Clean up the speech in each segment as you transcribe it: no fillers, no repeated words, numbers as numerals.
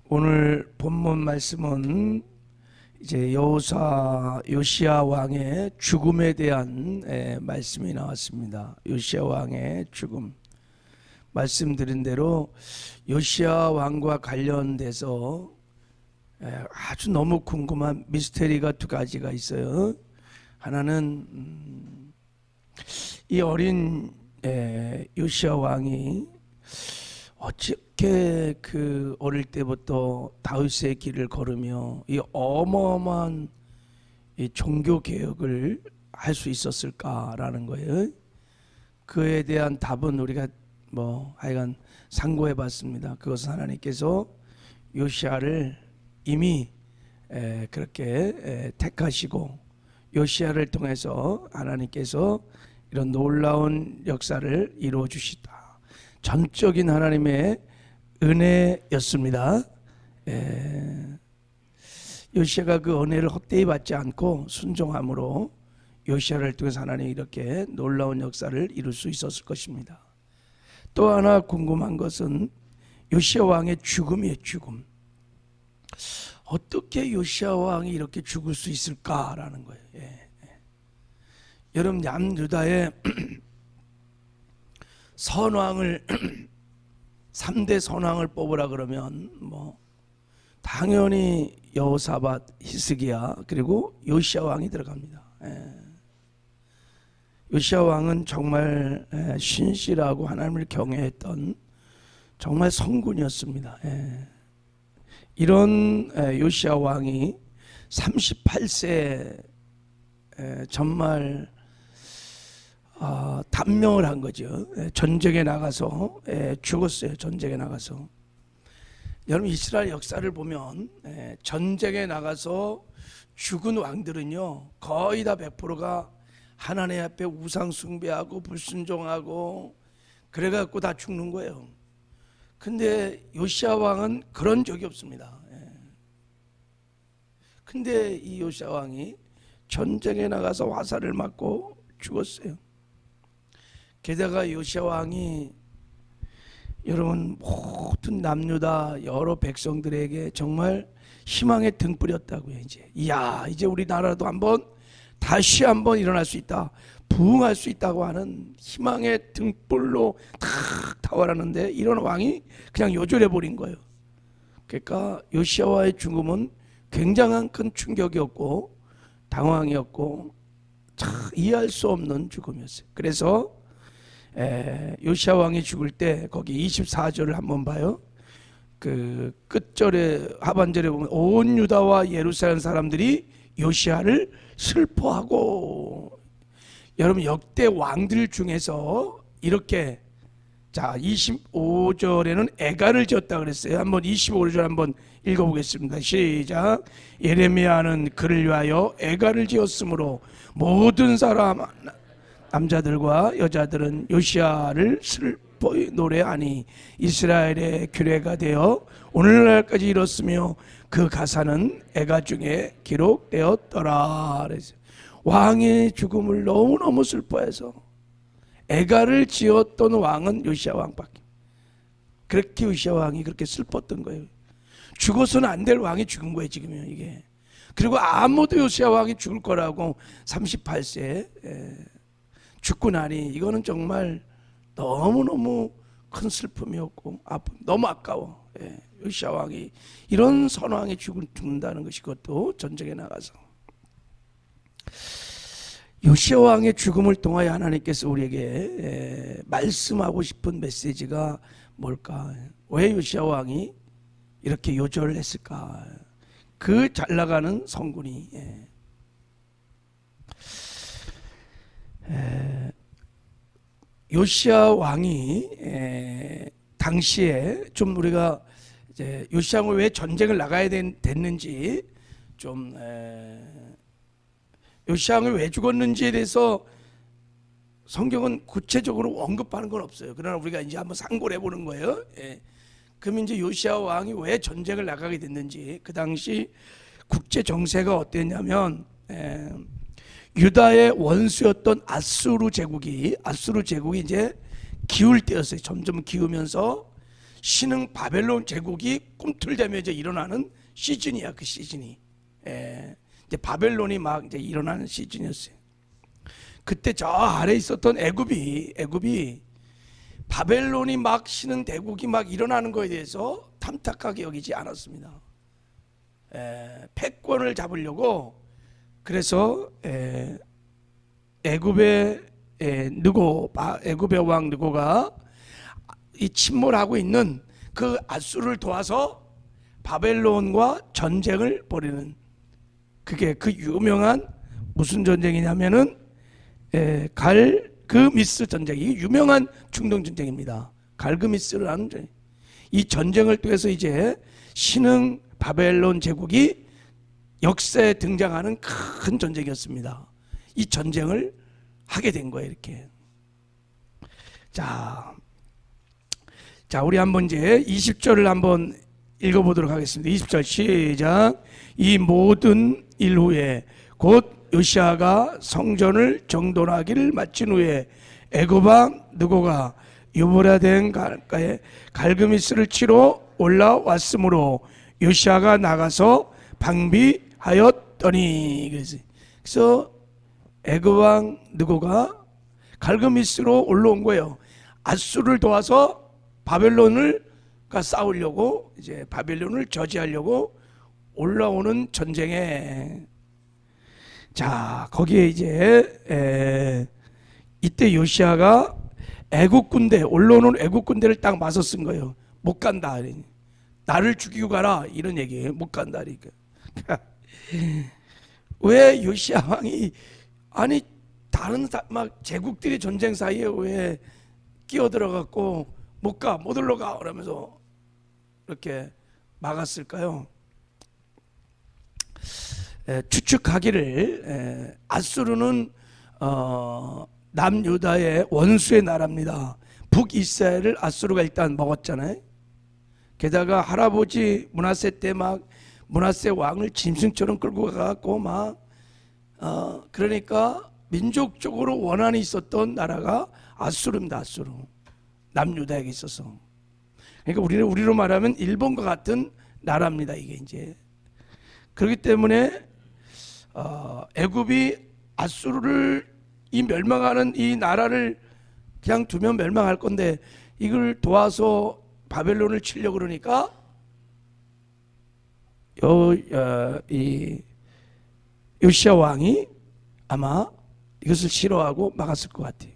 오늘 본문 말씀은 이제 요시야 왕의 죽음에 대한 말씀이 나왔습니다. 요시야 왕의 죽음. 말씀드린 대로 요시야 왕과 관련돼서 아주 너무 궁금한 미스테리가 두 가지가 있어요. 하나는 이 어린 요시야 왕이 어떻게 그 어릴 때부터 다윗의 길을 걸으며 이 어마어마한 이 종교 개혁을 할 수 있었을까라는 거예요. 그에 대한 답은 우리가 하여간 상고해 봤습니다. 그것은 하나님께서 요시야를 이미 그렇게 택하시고 요시야를 통해서 하나님께서 이런 놀라운 역사를 이루어 주시다. 전적인 하나님의 은혜였습니다. 요시야가 그 은혜를 헛되이 받지 않고 순종함으로 요시야를 통해서 하나님이 이렇게 놀라운 역사를 이룰 수 있었을 것입니다. 또 하나 궁금한 것은 요시야 왕의 죽음이에요. 죽음. 어떻게 요시야 왕이 이렇게 죽을 수 있을까라는 거예요. 여러분, 남유다의 선왕을 3대 선왕을 뽑으라 그러면 당연히 여호사밧, 히스기야 그리고 요시야 왕이 들어갑니다. 요시야 왕은 정말 신실하고 하나님을 경외했던 정말 성군이었습니다. 이런 요시야 왕이 38세 정말 단명을 한 거죠. 전쟁에 나가서 죽었어요. 전쟁에 나가서. 여러분, 이스라엘 역사를 보면 전쟁에 나가서 죽은 왕들은요 거의 다 100%가 하나님 앞에 우상 숭배하고 불순종하고 그래갖고 다 죽는 거예요. 근데 요시야 왕은 그런 적이 없습니다. 근데 이 요시야 왕이 전쟁에 나가서 화살을 맞고 죽었어요. 게다가 요시야 왕이 여러분 모든 남유다 여러 백성들에게 정말 희망의 등불이었다고요. 이제 우리 나라도 다시 한번 일어날 수 있다, 부흥할 수 있다고 하는 희망의 등불로 탁 타오르는데 이런 왕이 그냥 요절해 버린 거예요. 그러니까 요시야와의 죽음은 굉장한 큰 충격이었고 당황이었고 참 이해할 수 없는 죽음이었어요. 그래서 요시야 왕이 죽을 때 거기 24절을 한번 봐요. 그 끝절에 하반절에 보면 온 유다와 예루살렘 사람들이 요시야를 슬퍼하고, 여러분 역대 왕들 중에서 이렇게 25절에는 애가를 지었다 그랬어요. 한번 25절 한번 읽어보겠습니다. 시작. 예레미야는 그를 위하여 애가를 지었으므로 모든 사람 남자들과 여자들은 요시야를 슬퍼 노래하니 이스라엘의 규례가 되어 오늘날까지 이뤘으며 그 가사는 애가 중에 기록되었더라. 왕의 죽음을 너무너무 슬퍼해서 애가를 지었던 왕은 요시야 왕밖에. 그렇게 요시야 왕이 그렇게 슬펐던 거예요. 죽어서는 안 될 왕이 죽은 거예요 지금요 이게. 그리고 아무도 요시야 왕이 죽을 거라고 38세 죽고 나니 이거는 정말 너무너무 큰 슬픔이었고 너무 아까워. 요시야 왕이 이런 선왕이 죽는다는 것이, 그것도 전쟁에 나가서. 요시야 왕의 죽음을 통하여 하나님께서 우리에게 말씀하고 싶은 메시지가 뭘까? 왜 요시야 왕이 이렇게 요절을 했을까? 그 잘나가는 성군이 요시야 왕이 당시에 좀 우리가 이제 요시야 왕이 왜 전쟁을 나가야 됐는지, 좀 요시야 왕이 왜 죽었는지에 대해서 성경은 구체적으로 언급하는 건 없어요. 그러나 우리가 이제 한번 상고를 해보는 거예요. 그럼 이제 요시야 왕이 왜 전쟁을 나가게 됐는지, 그 당시 국제 정세가 어땠냐면 유다의 원수였던 아수르 제국이 이제 기울 때였어요. 점점 기우면서 신흥 바벨론 제국이 꿈틀대며 이제 일어나는 시즌이야. 그 시즌이. 이제 바벨론이 막 이제 일어나는 시즌이었어요. 그때 저 아래 있었던 애굽이 바벨론이 막 신흥 대국이 막 일어나는 거에 대해서 탐탁하게 여기지 않았습니다. 패권을 잡으려고 그래서 애굽의 왕 느고가 이 침몰하고 있는 그 아수르를 도와서 바벨론과 전쟁을 벌이는, 그게 그 유명한 무슨 전쟁이냐면은 갈그미스 전쟁이 유명한 중동 전쟁입니다. 갈그미스라는 전쟁. 이 전쟁을 통해서 이제 신흥 바벨론 제국이 역사에 등장하는 큰 전쟁이었습니다. 이 전쟁을 하게 된 거예요. 이렇게. 자, 우리 한번 이제 20절을 한번 읽어보도록 하겠습니다. 20절 시작. 이 모든 일 후에 곧 요시아가 성전을 정돈하기를 마친 후에 애굽 왕 느고가 유브라데 강가에 갈그미스를 치러 올라왔으므로 요시아가 나가서 방비하였더니, 그래서 애굽 왕 느고가 갈그미스로 올라온 거예요. 아수르를 도와서 바벨론을 싸우려고, 이제 바벨론을 저지하려고 올라오는 전쟁에, 자 거기에 이제 이때 요시아가 애국 군대, 올라오는 애국 군대를 딱 맞서 쓴 거예요. 못 간다, 나를 죽이고 가라, 이런 얘기예요. 못 간다. 그러니까 왜 요시아 왕이, 아니 다른 막 제국들이 전쟁 사이에 왜 끼어들어갖고 못 올라가 그러면서 이렇게 막았을까요? 추측하기를 아수르는 남유다의 원수의 나라입니다. 북이스라엘을 아수르가 일단 먹었잖아요. 게다가 할아버지 므낫세 때 막 므낫세 왕을 짐승처럼 끌고 가갖고 막 그러니까 민족적으로 원한이 있었던 나라가 아수르입니다. 아수르. 남유다에게 있어서. 그러니까 우리로 말하면 일본과 같은 나라입니다. 이게 이제. 그렇기 때문에 애굽이 아수르를, 이 멸망하는 이 나라를 그냥 두면 멸망할 건데 이걸 도와서 바벨론을 치려고 그러니까 이 요시아 왕이 아마 이것을 싫어하고 막았을 것 같아요.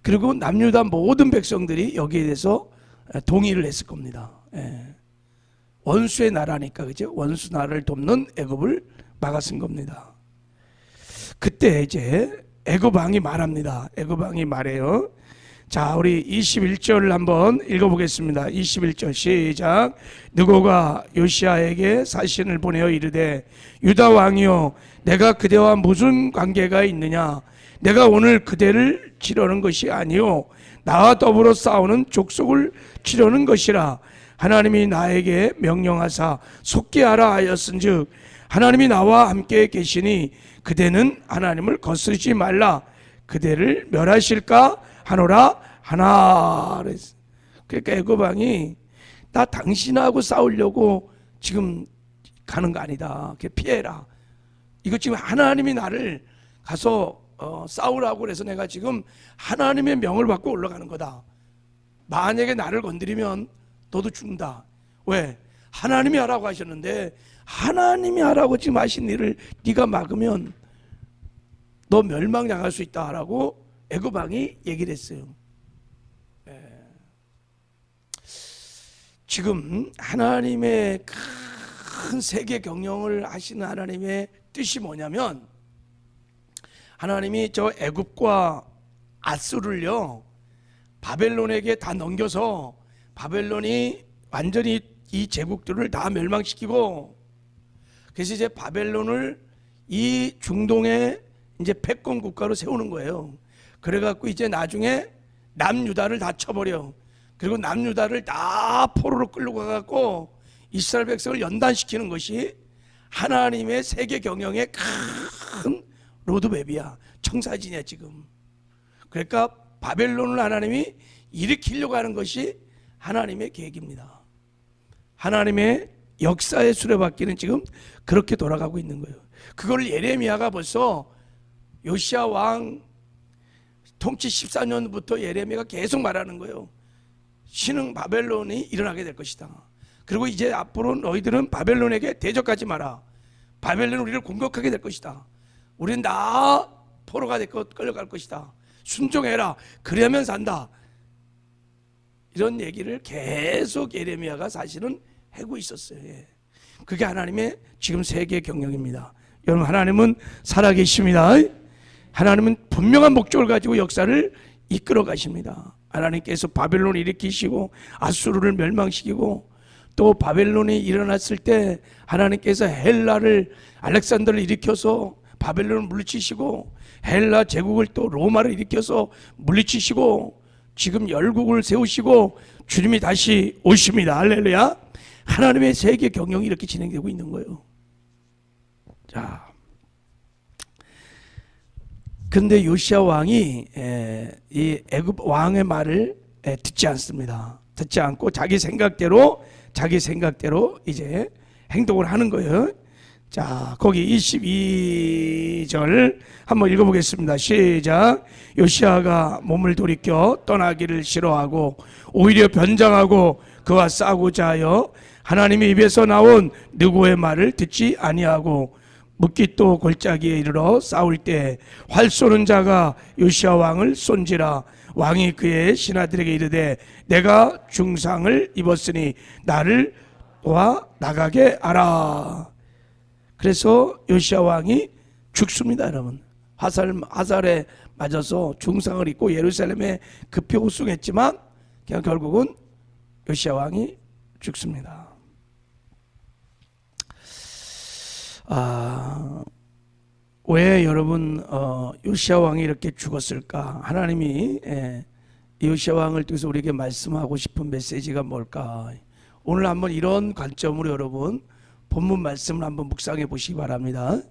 그리고 남유다 모든 백성들이 여기에 대해서 동의를 했을 겁니다. 원수의 나라니까, 그죠? 원수 나라를 돕는 애굽을 막았은 겁니다. 그때 이제 애굽 왕이 말합니다. 애굽 왕이 말해요. 자, 우리 21절을 한번 읽어보겠습니다. 21절 시작. 느고가 요시아에게 사신을 보내어 이르되 유다 왕이여, 내가 그대와 무슨 관계가 있느냐? 내가 오늘 그대를 치려는 것이 아니요 나와 더불어 싸우는 족속을 치려는 것이라. 하나님이 나에게 명령하사 속게 하라 하였은즉 하나님이 나와 함께 계시니 그대는 하나님을 거스르지 말라. 그대를 멸하실까 하노라 하나. 그러니까 애굽 왕이 나 당신하고 싸우려고 지금 가는 거 아니다. 피해라. 이거 지금 하나님이 나를 가서 싸우라고 그래서 내가 지금 하나님의 명을 받고 올라가는 거다. 만약에 나를 건드리면 너도 죽는다. 왜? 하나님이 하라고 하셨는데 하나님이 하라고 지금 하신 일을 네가 막으면 너 멸망당할 수 있다라고 애굽 왕이 얘기를 했어요. 지금 하나님의 큰 세계 경영을 하시는 하나님의 뜻이 뭐냐면, 하나님이 저 애굽과 아수르를요 바벨론에게 다 넘겨서 바벨론이 완전히 이 제국들을 다 멸망시키고, 그래서 이제 바벨론을 이 중동의 이제 패권 국가로 세우는 거예요. 그래갖고 이제 나중에 남유다를 다 쳐버려. 그리고 남유다를 다 포로로 끌고 가갖고 이스라엘 백성을 연단시키는 것이 하나님의 세계 경영의 큰 로드맵이야. 청사진이야 지금. 그러니까 바벨론을 하나님이 일으키려고 하는 것이 하나님의 계획입니다. 하나님의 역사의 수레바퀴는 지금 그렇게 돌아가고 있는 거예요. 그걸 예레미야가 벌써 요시야 왕 통치 14년부터 예레미야가 계속 말하는 거예요. 신흥 바벨론이 일어나게 될 것이다. 그리고 이제 앞으로 너희들은 바벨론에게 대적하지 마라. 바벨론은 우리를 공격하게 될 것이다. 우리는 다 포로가 끌려갈 것이다. 순종해라. 그러면 산다. 이런 얘기를 계속 예레미야가 사실은 하고 있었어요. 그게 하나님의 지금 세계 경영입니다. 여러분, 하나님은 살아계십니다. 하나님은 분명한 목적을 가지고 역사를 이끌어 가십니다. 하나님께서 바벨론을 일으키시고 아수르를 멸망시키고 또 바벨론이 일어났을 때 하나님께서 헬라를 알렉산더를 일으켜서 바벨론을 물리치시고 헬라 제국을 또 로마를 일으켜서 물리치시고 지금 열국을 세우시고 주님이 다시 오십니다. 할렐루야. 하나님의 세계 경영이 이렇게 진행되고 있는 거예요. 자, 근데 요시야 왕이 이 애굽 왕의 말을 듣지 않습니다. 듣지 않고 자기 생각대로 이제 행동을 하는 거예요. 자, 거기 22절 한번 읽어보겠습니다. 시작. 요시야가 몸을 돌이켜 떠나기를 싫어하고 오히려 변장하고 그와 싸우고자 하여 하나님의 입에서 나온 느고의 말을 듣지 아니하고 묻깃도 골짜기에 이르러 싸울 때 활 쏘는 자가 요시야 왕을 쏜지라. 왕이 그의 신하들에게 이르되 내가 중상을 입었으니 나를 도와 나가게 하라. 그래서 요시야 왕이 죽습니다. 여러분, 화살에 맞아서 중상을 입고 예루살렘에 급히 호송했지만 그냥 결국은 요시야 왕이 죽습니다. 왜 여러분 요시야 왕이 이렇게 죽었을까? 하나님이 요시야 왕을 통해서 우리에게 말씀하고 싶은 메시지가 뭘까? 오늘 한번 이런 관점으로 여러분 본문 말씀을 한번 묵상해 보시기 바랍니다.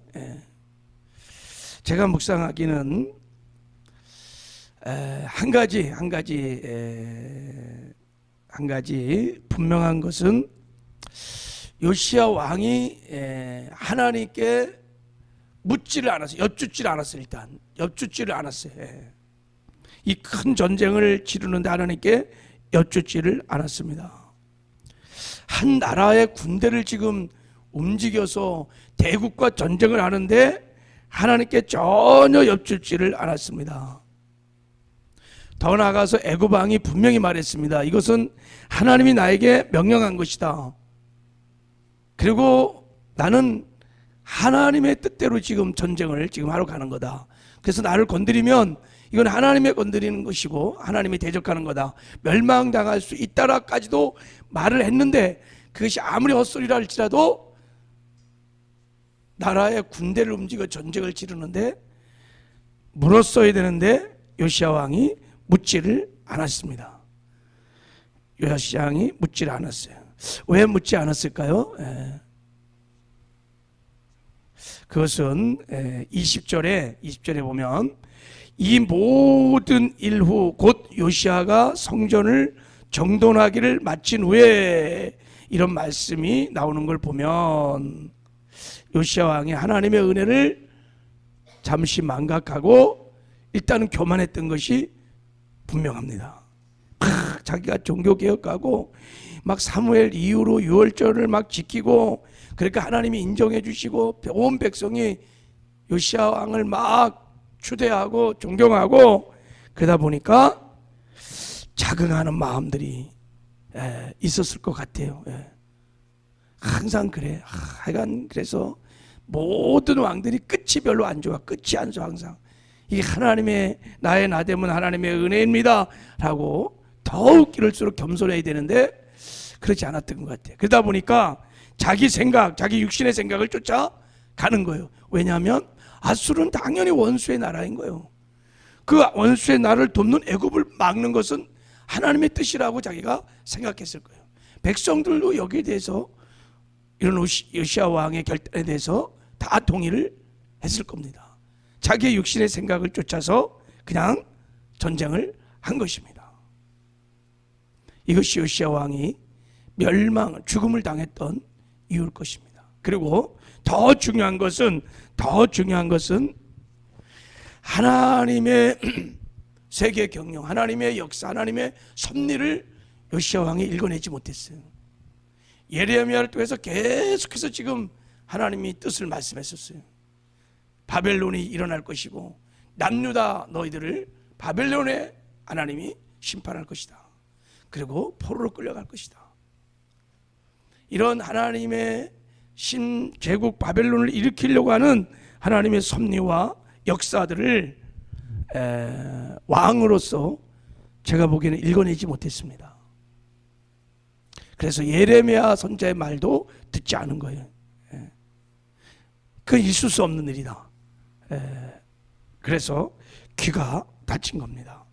제가 묵상하기는 한 가지 분명한 것은 요시야 왕이 하나님께 묻지를 않았어요. 엿주지를 않았어요. 일단 엿주지를 않았어요. 이 큰 전쟁을 치르는데 하나님께 엿주지를 않았습니다. 한 나라의 군대를 지금 움직여서 대국과 전쟁을 하는데 하나님께 전혀 엿주지를 않았습니다. 더 나아가서 애굽 왕이 분명히 말했습니다. 이것은 하나님이 나에게 명령한 것이다. 그리고 나는 하나님의 뜻대로 지금 전쟁을 지금 하러 가는 거다. 그래서 나를 건드리면 이건 하나님의 건드리는 것이고 하나님이 대적하는 거다. 멸망당할 수 있다라까지도 말을 했는데 그것이 아무리 헛소리라 할지라도 나라의 군대를 움직여 전쟁을 치르는데 물었어야 되는데 요시야 왕이 묻지를 않았습니다. 요시야 왕이 묻지를 않았어요. 왜 묻지 않았을까요? 그것은 20절에 보면 이 모든 일 후 곧 요시야가 성전을 정돈하기를 마친 후에 이런 말씀이 나오는 걸 보면 요시야 왕이 하나님의 은혜를 잠시 망각하고 일단은 교만했던 것이 분명합니다. 자기가 종교개혁하고 막 사무엘 이후로 유월절을 막 지키고 그러니까 하나님이 인정해 주시고 온 백성이 요시야 왕을 막 추대하고 존경하고 그러다 보니까 자긍하는 마음들이 있었을 것 같아요. 항상 그래. 하여간 그래서 모든 왕들이 끝이 별로 안 좋아. 끝이 안 좋아. 항상 이 하나님의 나의 나됨은 하나님의 은혜입니다 라고 더욱 이럴수록 겸손해야 되는데 그렇지 않았던 것 같아요. 그러다 보니까 자기 생각, 자기 육신의 생각을 쫓아가는 거예요. 왜냐하면 아수르는 당연히 원수의 나라인 거예요. 그 원수의 나라를 돕는 애굽을 막는 것은 하나님의 뜻이라고 자기가 생각했을 거예요. 백성들도 여기에 대해서 이런 요시야 왕의 결단에 대해서 다 동의를 했을 겁니다. 자기의 육신의 생각을 쫓아서 그냥 전쟁을 한 것입니다. 이것이 요시야 왕이 죽음을 당했던 이유일 것입니다. 그리고 더 중요한 것은 하나님의 세계 경영, 하나님의 역사, 하나님의 섭리를 요시야 왕이 읽어내지 못했어요. 예레미야를 통해서 계속해서 지금 하나님이 뜻을 말씀했었어요. 바벨론이 일어날 것이고 남유다 너희들을 바벨론에 하나님이 심판할 것이다. 그리고 포로로 끌려갈 것이다. 이런 하나님의 신제국 바벨론을 일으키려고 하는 하나님의 섭리와 역사들을 왕으로서 제가 보기에는 읽어내지 못했습니다. 그래서 예레미야 선지자의 말도 듣지 않은 거예요. 그건 있을 수 없는 일이다. 그래서 귀가 닫힌 겁니다.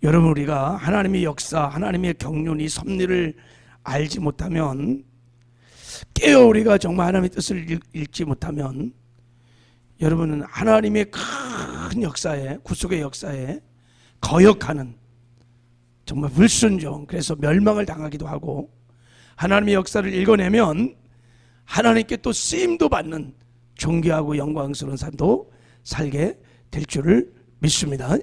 여러분, 우리가 하나님의 역사, 하나님의 경륜이 섭리를 알지 못하면, 깨어 우리가 정말 하나님의 뜻을 읽지 못하면, 여러분은 하나님의 큰 역사에, 구속의 역사에 거역하는, 정말 불순종, 그래서 멸망을 당하기도 하고, 하나님의 역사를 읽어내면 하나님께 또 쓰임도 받는 존귀하고 영광스러운 삶도 살게 될 줄을 믿습니다.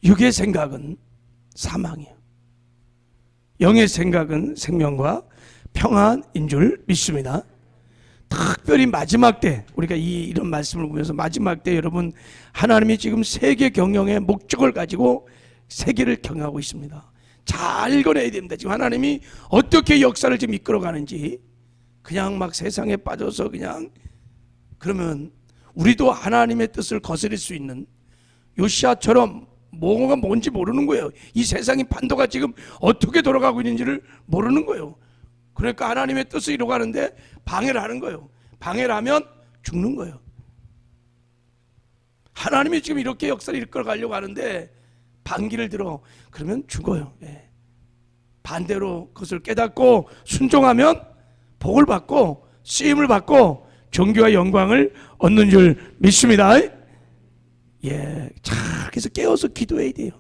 육의 생각은 사망이에요. 영의 생각은 생명과 평안인 줄 믿습니다. 특별히 마지막 때, 우리가 이런 말씀을 보면서 마지막 때 여러분, 하나님이 지금 세계 경영의 목적을 가지고 세계를 경영하고 있습니다. 잘 읽어내야 됩니다. 지금 하나님이 어떻게 역사를 지금 이끌어가는지. 그냥 막 세상에 빠져서 그냥, 그러면 우리도 하나님의 뜻을 거스릴 수 있는, 요시야처럼 뭐가 뭔지 모르는 거예요. 이 세상이 판도가 지금 어떻게 돌아가고 있는지를 모르는 거예요. 그러니까 하나님의 뜻을 이루어가는데 방해를 하는 거예요. 방해를 하면 죽는 거예요. 하나님이 지금 이렇게 역사를 이끌어가려고 하는데 반기를 들어, 그러면 죽어요. 반대로 그것을 깨닫고 순종하면 복을 받고 쓰임을 받고 존귀와 영광을 얻는 줄 믿습니다. 그래서 깨어서 기도해야 돼요.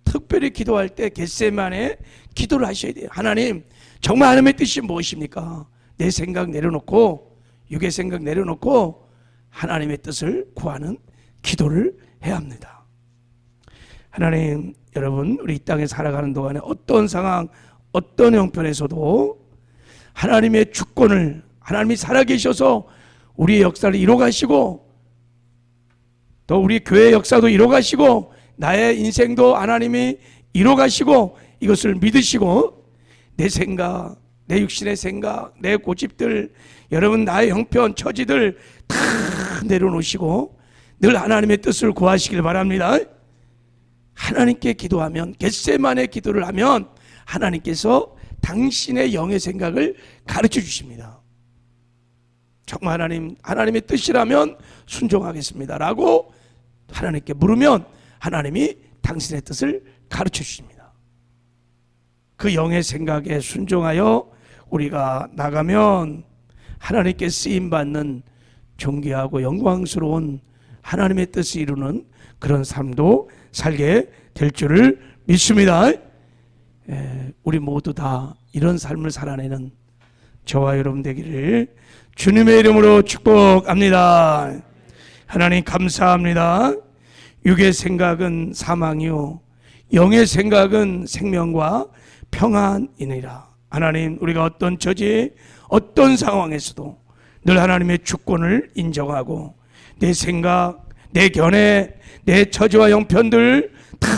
특별히 기도할 때 겟세마네 기도를 하셔야 돼요. 하나님, 정말 하나님의 뜻이 무엇입니까? 내 생각 내려놓고, 육의 생각 내려놓고 하나님의 뜻을 구하는 기도를 해야 합니다. 하나님, 여러분, 우리 이 땅에 살아가는 동안에 어떤 상황, 어떤 형편에서도 하나님의 주권을, 하나님이 살아계셔서 우리의 역사를 이뤄가시고, 또 우리 교회의 역사도 이뤄가시고, 나의 인생도 하나님이 이뤄가시고, 이것을 믿으시고, 내 생각, 내 육신의 생각, 내 고집들, 여러분 나의 형편, 처지들 다 내려놓으시고 늘 하나님의 뜻을 구하시길 바랍니다. 하나님께 기도하면, 겟세마네 기도를 하면 하나님께서 당신의 영의 생각을 가르쳐 주십니다. 정말 하나님의 뜻이라면 순종하겠습니다 라고 하나님께 물으면 하나님이 당신의 뜻을 가르쳐 주십니다. 그 영의 생각에 순종하여 우리가 나가면 하나님께 쓰임받는 존귀하고 영광스러운 하나님의 뜻을 이루는 그런 삶도 살게 될 줄을 믿습니다. 우리 모두 다 이런 삶을 살아내는 저와 여러분 되기를 주님의 이름으로 축복합니다. 하나님 감사합니다. 육의 생각은 사망이요 영의 생각은 생명과 평안이니라. 하나님, 우리가 어떤 처지, 어떤 상황에서도 늘 하나님의 주권을 인정하고 내 생각, 내 견해, 내 처지와 형편들 다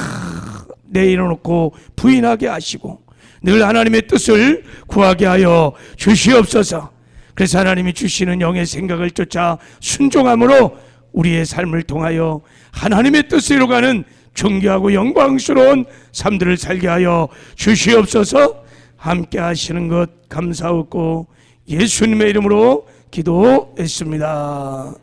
내려놓고 부인하게 하시고 늘 하나님의 뜻을 구하게 하여 주시옵소서. 그래서 하나님이 주시는 영의 생각을 쫓아 순종함으로 우리의 삶을 통하여 하나님의 뜻을 이루어가는 존귀하고 영광스러운 삶들을 살게 하여 주시옵소서. 함께 하시는 것 감사하고 예수님의 이름으로 기도했습니다.